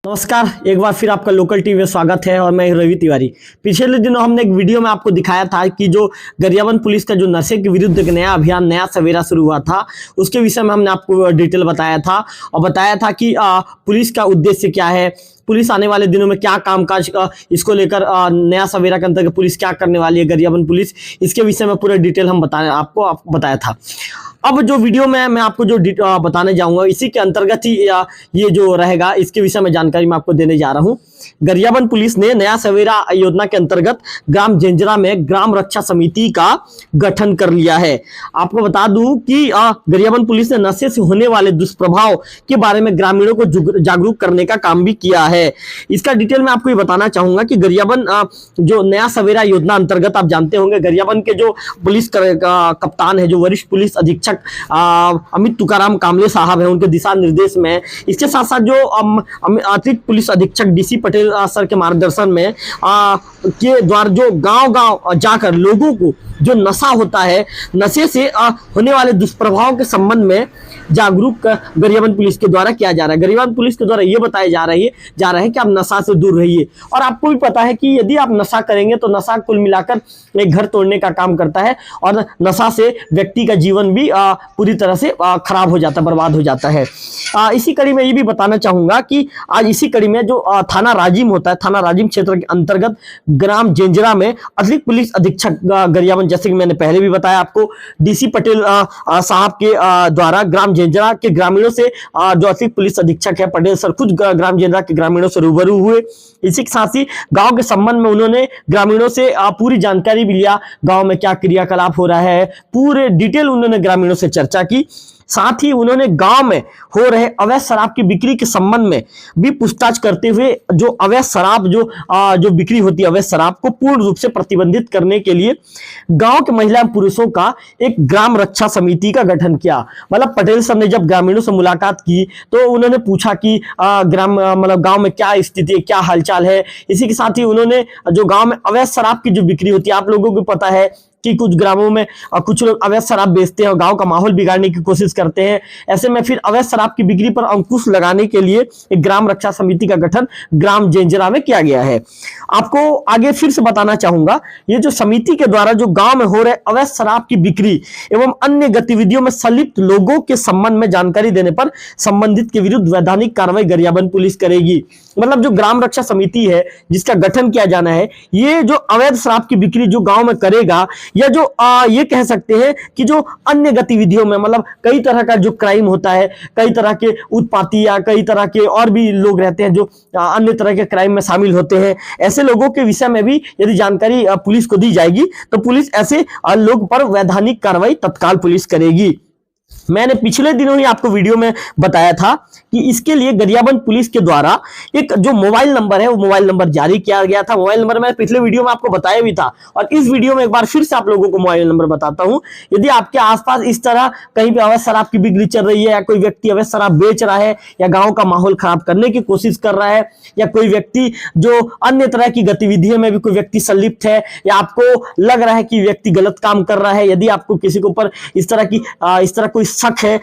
नमस्कार, एक बार फिर आपका लोकल टीवी में स्वागत है और मैं रवि तिवारी। पिछले दिनों हमने एक वीडियो में आपको दिखाया था कि जो गरियाबंद पुलिस का जो नशे के विरुद्ध एक नया अभियान नया सवेरा शुरू हुआ था, उसके विषय में हमने आपको डिटेल बताया था और बताया था कि पुलिस का उद्देश्य क्या है, पुलिस आने वाले दिनों में क्या कामकाज इसको लेकर नया सवेरा के अंतर्गत पुलिस क्या करने वाली है, गरियाबंद पुलिस, इसके विषय में पूरा डिटेल हम आपको बताया था। अब जो वीडियो में मैं आपको जो बताने जाऊंगा इसी के अंतर्गत ही ये जो रहेगा, इसके विषय में जानकारी मैं आपको देने जा रहा हूं। गरियाबंद पुलिस ने नया सवेरा योजना के अंतर्गत ग्राम जेंजरा में ग्राम रक्षा समिति का गठन कर लिया है। आपको बता दूं कि गरियाबंद पुलिस ने नशे से होने वाले दुष्प्रभाव के बारे में ग्रामीणों को जागरूक करने का काम भी किया है। इसका डिटेल में आपको ये बताना चाहूंगा कि गरियाबंद जो नया सवेरा योजना अंतर्गत आप जानते होंगे, गरियाबंद के जो पुलिस कप्तान है, जो वरिष्ठ पुलिस अधीक्षक अमित तुकाराम कामले साहब है, उनके दिशा निर्देश में, इसके साथ साथ जो अतिरिक्त पुलिस अधीक्षक डीसी पटेल सर के मार्गदर्शन में के द्वारा जो गांव-गांव जाकर लोगों को जो नशा होता है, नशे से होने वाले दुष्प्रभाव के संबंध में जागरूक गरियाबंद पुलिस के द्वारा किया जा रहा है। गरियाबंद पुलिस के द्वारा ये बताया जा रहा है कि आप नशा से दूर रहिए। और आपको भी पता है कि यदि आप नशा करेंगे तो नशा कुल मिलाकर एक घर तोड़ने का काम करता है और नशा से व्यक्ति का जीवन भी पूरी तरह से खराब हो जाता है, बर्बाद हो जाता है। इसी कड़ी में ये भी बताना चाहूंगा कि आज इसी कड़ी में जो थाना राजिम होता है, थाना राजिम क्षेत्र के अंतर्गत ग्राम जेंजरा में अतिरिक्त पुलिस अधीक्षक गरियाबंद, जैसे कि मैंने पहले भी बताया आपको, डीसी पटेल साहब के द्वारा ग्राम जेंजरा के ग्रामीणों से जो अतिरिक्त पुलिस अधीक्षक है पटेल सर, खुद ग्राम जेंजरा के ग्रामीणों से रूबरू हुए। इसी के साथ ही गांव के संबंध में उन्होंने ग्रामीणों से पूरी जानकारी भी लिया, गांव में क्या क्रियाकलाप हो रहा है, पूरे डिटेल उन्होंने ग्रामीणों से चर्चा की। साथ ही उन्होंने गांव में हो रहे अवैध शराब की बिक्री के संबंध में भी पूछताछ करते हुए जो अवैध शराब जो बिक्री होती है, अवैध शराब को पूर्ण रूप से प्रतिबंधित करने के लिए गांव के महिला एवं पुरुषों का एक ग्राम रक्षा समिति का गठन किया। मतलब पटेल साहब ने जब ग्रामीणों से मुलाकात की तो उन्होंने पूछा कि गांव में क्या स्थिति है, क्या हालचाल है। इसी के साथ ही उन्होंने जो गांव में अवैध शराब की जो बिक्री होती है, आप लोगों को पता है कि कुछ ग्रामों में कुछ लोग अवैध शराब बेचते हैं और गांव का माहौल बिगाड़ने की कोशिश करते हैं। ऐसे में फिर अवैध शराब की बिक्री पर अंकुश लगाने के लिए एक ग्राम रक्षा समिति का गठन ग्राम जेंजरा में किया गया है। आपको आगे फिर से बताना चाहूंगा, ये जो समिति के द्वारा जो गांव में हो रहे अवैध शराब की बिक्री एवं अन्य गतिविधियों में संलिप्त लोगों के संबंध में जानकारी देने पर संबंधित के विरुद्ध वैधानिक कार्रवाई गरियाबंद पुलिस करेगी। मतलब जो ग्राम रक्षा समिति है जिसका गठन किया जाना है, ये जो अवैध शराब की बिक्री जो गांव में करेगा, या जो ये कह सकते हैं कि जो अन्य गतिविधियों में, मतलब कई तरह का जो क्राइम होता है, कई तरह के उत्पाती या कई तरह के और भी लोग रहते हैं जो अन्य तरह के क्राइम में शामिल होते हैं, ऐसे लोगों के विषय में भी यदि जानकारी पुलिस को दी जाएगी तो पुलिस ऐसे लोग पर वैधानिक कार्रवाई तत्काल पुलिस करेगी। मैंने पिछले दिनों ही आपको वीडियो में बताया था कि इसके लिए गरियाबंद पुलिस के द्वारा एक जो मोबाइल नंबर है वो मोबाइल नंबर जारी किया गया था। मोबाइल नंबर मैं पिछले वीडियो में आपको बताया भी था और इस वीडियो में एक बार फिर से आप लोगों को मोबाइल नंबर बताता हूं। यदि आपके आसपास इस तरह कहीं पे अवैध शराब की बिक्री चल रही है, या कोई व्यक्ति अवैध शराब बेच रहा है, या गांव का माहौल खराब करने की कोशिश कर रहा है, या कोई व्यक्ति जो अन्य तरह की गतिविधियों में भी कोई व्यक्ति संलिप्त है, या आपको लग रहा है कि व्यक्ति गलत काम कर रहा है, यदि आपको किसी के ऊपर इस तरह कोई शक है,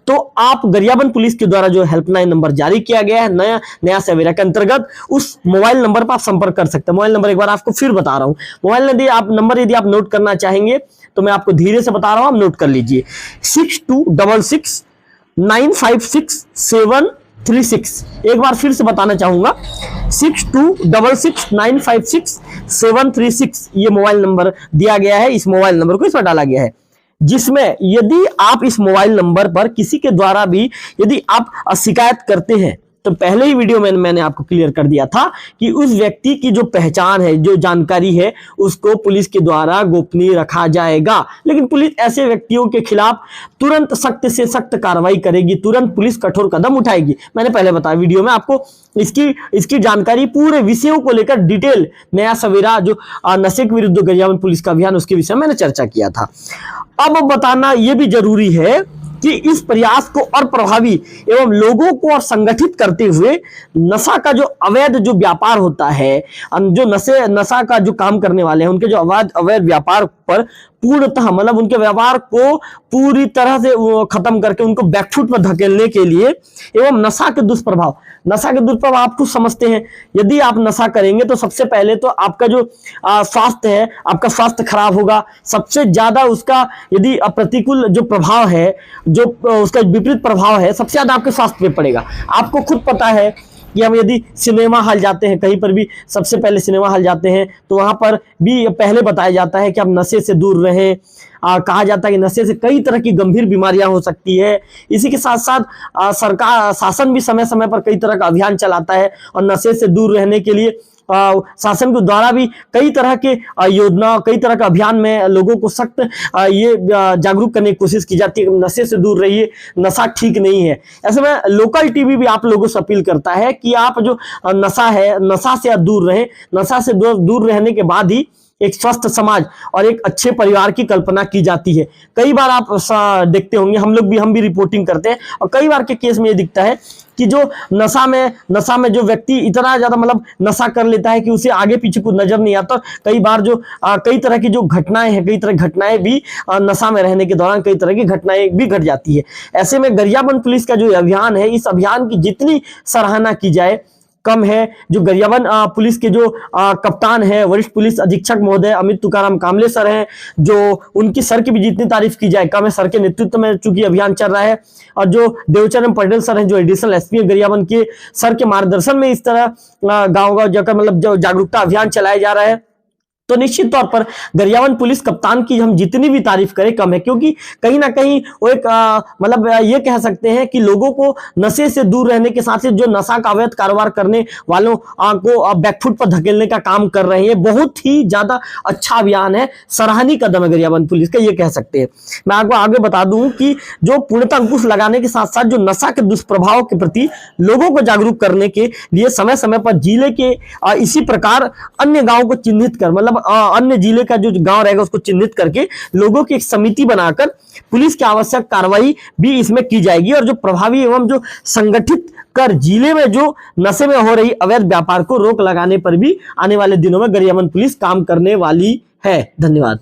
तो आप गरियाबंद पुलिस के द्वारा जो हेल्पलाइन नंबर जारी किया गया है नया सवेरा के अंतर्गत, उस मोबाइल नंबर पर आप संपर्क कर सकते हैं। मोबाइल नंबर एक बार आपको फिर बता रहा हूं। मोबाइल नंबर यदि आप नोट करना चाहेंगे तो मैं आपको धीरे से बता रहा हूं, आप नोट कर लीजिए। 6266956736। एक बार फिर से बताना चाहूंगा, 6266956736 ये मोबाइल नंबर दिया गया है। इस मोबाइल नंबर को इस पर डाला गया है, जिसमें यदि आप इस मोबाइल नंबर पर किसी के द्वारा भी यदि आप शिकायत करते हैं तो पहले ही वीडियो में मैंने आपको क्लियर कर दिया था कि उस व्यक्ति की जो पहचान है, जो जानकारी है, उसको पुलिस के द्वारा गोपनीय रखा जाएगा। लेकिन पुलिस ऐसे व्यक्तियों के खिलाफ तुरंत सख्त से सख्त कार्रवाई करेगी, तुरंत पुलिस कठोर कदम उठाएगी। मैंने पहले बताया वीडियो में आपको इसकी जानकारी, पूरे विषयों को लेकर डिटेल नया सवेरा जो नशे के विरुद्ध गरियाबंद पुलिस का अभियान, उसके विषय में मैंने चर्चा किया था। अब बताना यह भी जरूरी है कि इस प्रयास को और प्रभावी एवं लोगों को और संगठित करते हुए नशा का जो अवैध जो व्यापार होता है, जो नशा का जो काम करने वाले हैं, उनके जो अवैध व्यापार पर पूर्णतः मतलब उनके व्यवहार को पूरी तरह से खत्म करके उनको बैकफुट पर धकेलने के लिए एवं नशा के दुष्प्रभाव आप कुछ समझते हैं। यदि आप नशा करेंगे तो सबसे पहले तो आपका जो स्वास्थ्य है, आपका स्वास्थ्य खराब होगा। सबसे ज्यादा उसका यदि प्रतिकूल जो प्रभाव है, जो उसका विपरीत प्रभाव है, सबसे ज्यादा आपके स्वास्थ्य पे पड़ेगा। आपको खुद पता है कि हम यदि सिनेमा हॉल जाते हैं, कहीं पर भी सबसे पहले सिनेमा हॉल जाते हैं तो वहां पर भी पहले बताया जाता है कि आप नशे से दूर रहें। कहा जाता है कि नशे से कई तरह की गंभीर बीमारियां हो सकती है। इसी के साथ साथ सरकार शासन भी समय समय पर कई तरह का अभियान चलाता है और नशे से दूर रहने के लिए शासन के द्वारा भी कई तरह के योजना, कई तरह का अभियान में लोगों को सख्त ये जागरूक करने की कोशिश की जाती है कि नशे से दूर रहिए, नशा ठीक नहीं है। ऐसे में लोकल टीवी भी आप लोगों से अपील करता है कि आप जो नशा है, नशा से दूर रहें। नशा से दूर रहने के बाद ही एक स्वस्थ समाज और एक अच्छे परिवार की कल्पना की जाती है। कई बार आप देखते होंगे, हम भी रिपोर्टिंग करते हैं और कई बार के केस में ये दिखता है कि जो नशा में जो व्यक्ति इतना ज्यादा मतलब नशा कर लेता है कि उसे आगे पीछे कुछ नजर नहीं आता। कई बार जो कई तरह की जो घटनाएं हैं, कई तरह की घटनाएं भी नशा में रहने के दौरान कई तरह की घटनाएं भी घट जाती है। ऐसे में गरियाबंद पुलिस का जो अभियान है, इस अभियान की जितनी सराहना की जाए कम है। जो गरियाबंद पुलिस के जो कप्तान है, वरिष्ठ पुलिस अधीक्षक महोदय अमित तुकाराम कामले सर हैं, जो उनकी सर की भी जितनी तारीफ की जाए कम है। सर के नेतृत्व में चूंकि अभियान चल रहा है और जो देवचरण पटेल सर हैं, जो एडिशनल एसपी गरियाबंद के, सर के मार्गदर्शन में इस तरह गाँव जाकर मतलब जो जागरूकता अभियान चलाया जा रहा है, तो निश्चित तौर पर गरियाबंद पुलिस कप्तान की हम जितनी भी तारीफ करें कम है। क्योंकि कहीं ना कहीं वो एक मतलब ये कह सकते हैं कि लोगों को नशे से दूर रहने के साथ ही जो नशा का अवैध कारोबार करने वालों को बैकफुट पर धकेलने का काम कर रहे हैं। बहुत ही ज्यादा अच्छा अभियान है, सराहनीय कदम है गरियाबंद पुलिस का, ये कह सकते हैं। मैं आपको आगे बता दूं कि जो पूर्णतः अंकुश लगाने के साथ साथ जो नशा के दुष्प्रभाव के प्रति लोगों को जागरूक करने के लिए समय समय पर जिले के इसी प्रकार अन्य गाँव को चिन्हित कर, मतलब अन्य जिले का जो गांव रहेगा उसको चिन्हित करके लोगों की एक समिति बनाकर पुलिस की आवश्यक कार्रवाई भी इसमें की जाएगी। और जो प्रभावी एवं जो संगठित कर जिले में जो नशे में हो रही अवैध व्यापार को रोक लगाने पर भी आने वाले दिनों में गरियाबंद पुलिस काम करने वाली है। धन्यवाद।